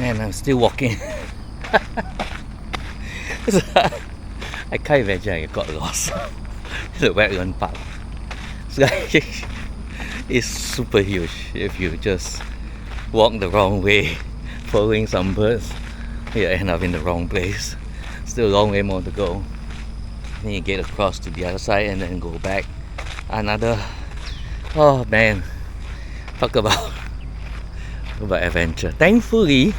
and I'm still walking. I can't imagine I got lost in the Wetland Park. It's super huge. If you just walk the wrong way, following some birds, you end up in the wrong place. Still a long way more to go. Then you get across to the other side and then go back another. Oh man, talk about adventure. Thankfully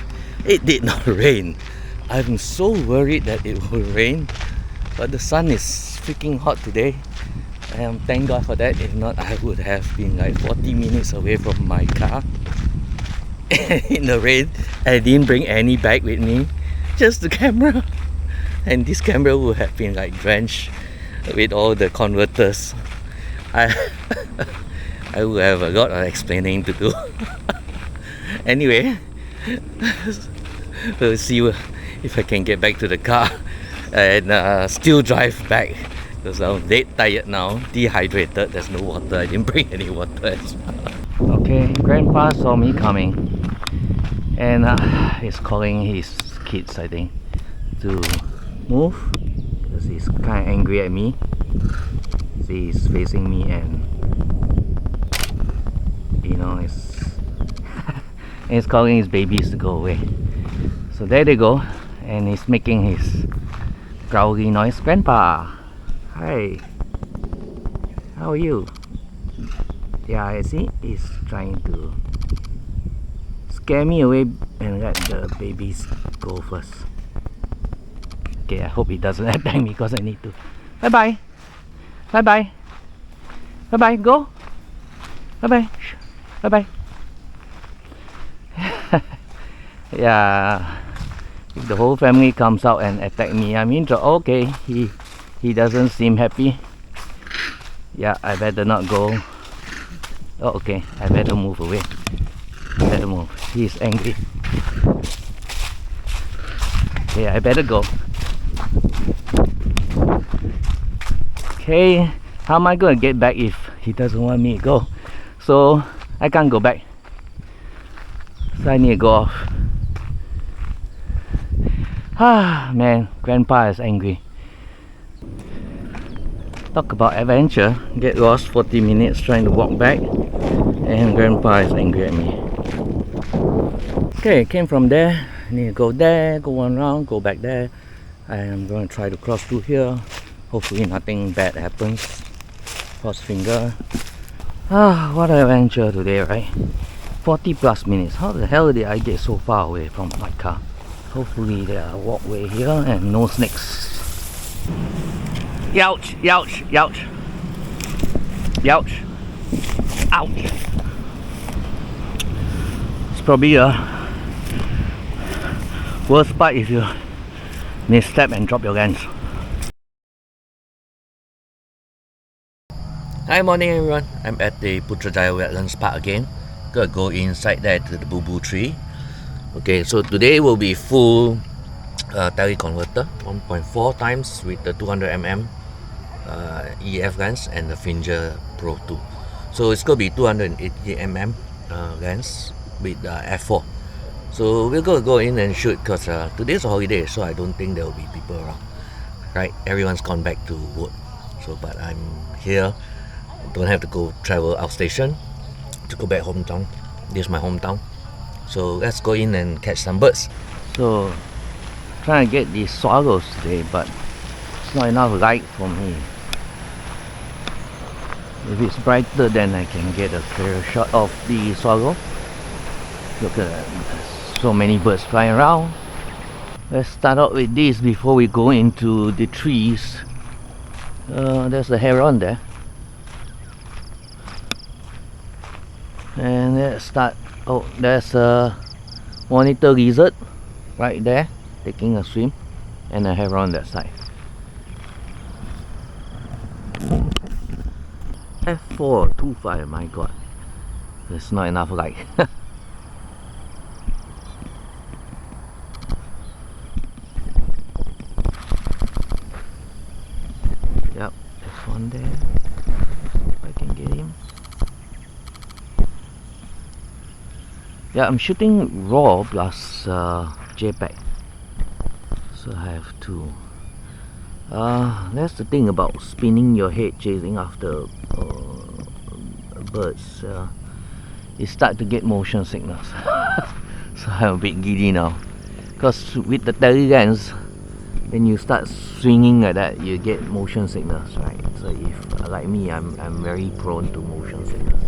it did not rain. I'm so worried that it will rain, but the sun is freaking hot today, and thank God for that. If not, I would have been like 40 minutes away from my car in the rain. I didn't bring any bag with me, just the camera, and this camera would have been like drenched with all the converters. I would have a lot of explaining to do. Anyway, we'll see if I can get back to the car and still drive back, because I'm dead tired now, dehydrated. There's no water. I didn't bring any water as well. Okay, Grandpa saw me coming and he's calling his kids, I think, to move, because he's kind of angry at me. See, he's facing me and you know, he's calling his babies to go away. So there they go, and he's making his growly noise. Grandpa, hi, how are you? Yeah, I see he's trying to scare me away and let the babies go first. Okay, I hope he doesn't attack me because I need to. Bye bye. Bye bye. Bye bye. Go. Bye bye. Bye bye. Yeah, if the whole family comes out and attack me, I mean, okay, he doesn't seem happy. Yeah, I better not go. Oh, okay, I better move away. I better move. He's angry. Okay, I better go. Okay, how am I going to get back if he doesn't want me to go? So I can't go back. So I need to go off. Ah man, Grandpa is angry. Talk about adventure. Get lost 40 minutes trying to walk back, and Grandpa is angry at me. Okay, came from there. I need to go there, go one round, go back there. I am going to try to cross through here. Hopefully nothing bad happens. Cross finger. Ah, what an adventure today, right? 40 plus minutes. How the hell did I get so far away from my car? Hopefully there are walkway here and no snakes. Youch, youch, youch. Youch. Ouch. It's probably a worst part if you misstep and drop your lens. Hi, morning everyone. I'm at the Putrajaya Wetlands Park again. Gonna go inside there to the boo-boo tree. Okay, so today will be full teleconverter, 1.4 times with the 200mm EF lens and the Fringer Pro II. So it's gonna be 280mm lens with f4. So we're gonna go in and shoot because today's a holiday, so I don't think there will be people around. Right, everyone's gone back to work. So, but I'm here. Don't have to go travel outstation to go back hometown. This is my hometown. So let's go in and catch some birds. So trying to get these swallows today, but it's not enough light for me. If it's brighter, then I can get a clearer shot of the swallow. Look at that, so many birds flying around. Let's start out with this before we go into the trees. There's a heron there. And let's start. Oh, there's a monitor lizard right there taking a swim, and a heron on that side. F425, my god, there's not enough light. Yep, there's one there. If I can get him. Yeah, I'm shooting RAW plus JPEG, so I have two. That's the thing about spinning your head chasing after birds. You start to get motion sickness. So I'm a bit giddy now, because with the telelens, when you start swinging like that, you get motion sickness, right? So if like me, I'm very prone to motion sickness.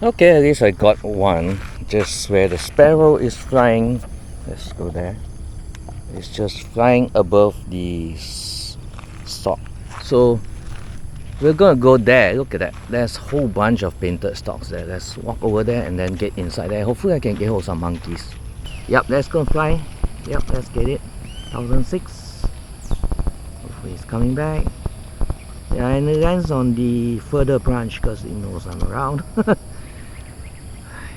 Okay, at least I got one. Just where the sparrow is flying. Let's go there. It's just flying above the stalk. So we're gonna go there. Look at that. There's a whole bunch of painted stalks there. Let's walk over there and then get inside there. Hopefully I can get hold of some monkeys. Yep, let's go fly. Yep, let's get it. 1006. Hopefully it's coming back. Yeah, and it lands on the further branch because it knows I'm around.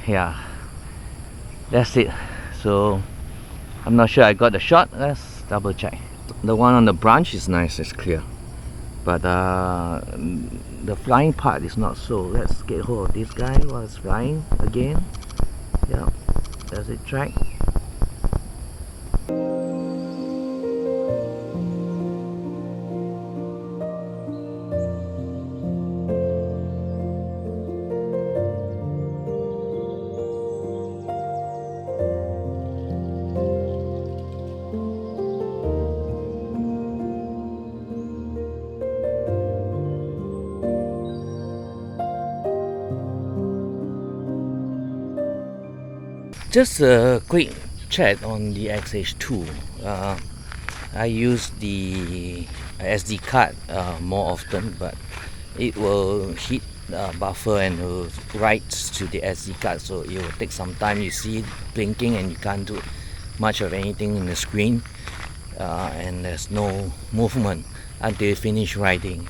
Yeah, that's it. So I'm not sure I got the shot. Let's double check. The one on the branch is nice, it's clear, but the flying part is not so. Let's get hold of this guy while it's flying again. Yeah, does it track? Just a quick chat on the X-H2. I use the SD card more often, but it will hit buffer and will write to the SD card, so it will take some time. You see it blinking and you can't do much of anything in the screen, and there's no movement until you finish writing.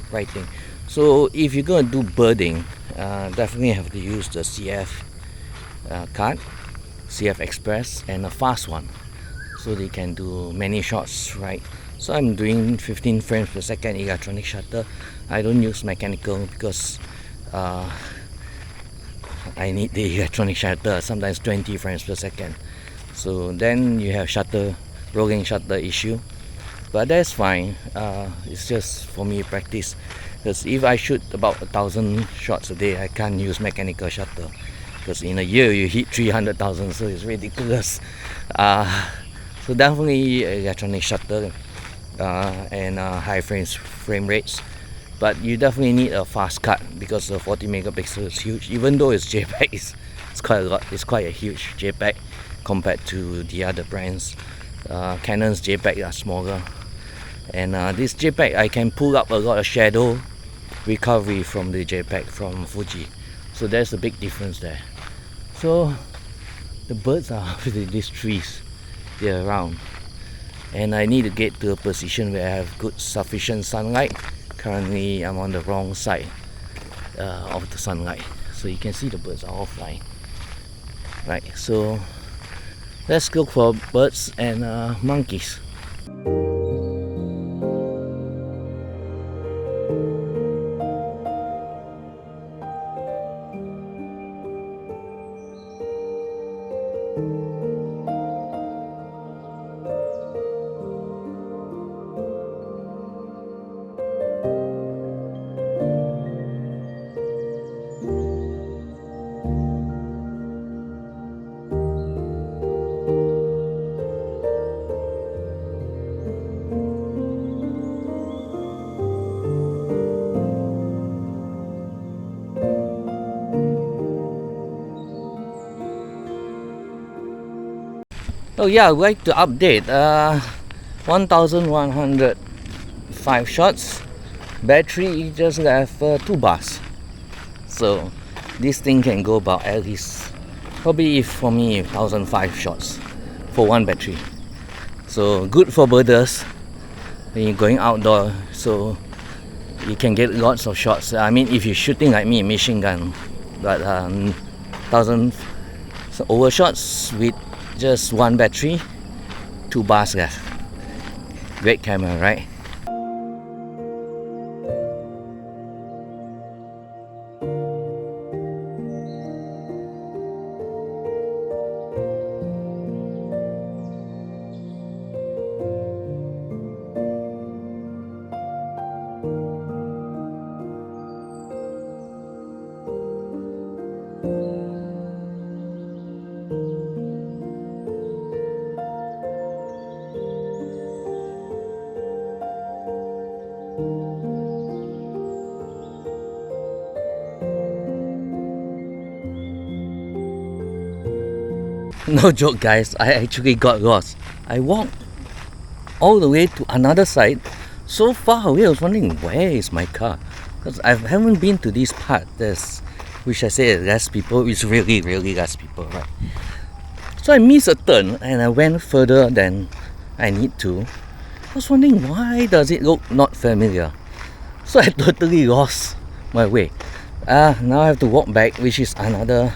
So if you're going to do birding, definitely have to use the CF card, CF Express, and a fast one, so they can do many shots, right? So I'm doing 15 frames per second electronic shutter. I don't use mechanical because I need the electronic shutter, sometimes 20 frames per second. So then you have rolling shutter issue, but that's fine. It's just for me practice, because if I shoot about 1,000 shots a day, I can't use mechanical shutter, because in a year you hit 300,000, so it's ridiculous. So definitely electronic shutter and high frame rates, but you definitely need a fast cut because the 40 megapixel is huge. Even though it's JPEG, it's quite a lot. It's quite a huge JPEG compared to the other brands. Canon's JPEG are smaller, and this JPEG I can pull up a lot of shadow recovery from the JPEG from Fuji, so there's a big difference there. So the birds are within these trees, they're around, and I need to get to a position where I have good sufficient sunlight. Currently I'm on the wrong side of the sunlight, so you can see the birds are all flying. Right, so let's look for birds and monkeys. Oh yeah, I'd like to update. 1,105 shots. Battery just left 2 bars. So this thing can go about at least Probably for me 1005 shots for one battery. So good for birders when you're going outdoor, so you can get lots of shots. I mean, if you're shooting like me, machine gun, but 1000 over shots with just one battery, 2 bars, guys. Great camera, right? No joke, guys, I actually got lost. I walked all the way to another side, so far away. I was wondering, where is my car? Because I haven't been to this part. Which I say less people. It's really less people, right? So I missed a turn and I went further than I need to. I was wondering, why does it look not familiar? So I totally lost my way. Now I have to walk back, which is another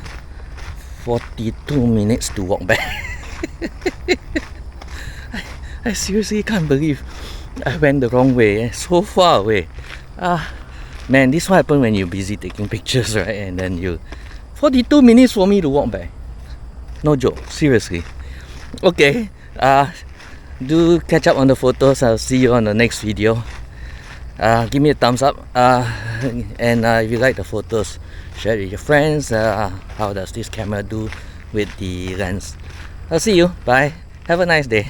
42 minutes to walk back. I seriously can't believe I went the wrong way, so far away. Man, this is what happens when you're busy taking pictures, right? And then 42 minutes for me to walk back. No joke, seriously. Okay, do catch up on the photos. I'll see you on the next video. Give me a thumbs up, and if you like the photos, share it with your friends. How does this camera do with the lens? I'll see you. Bye. Have a nice day.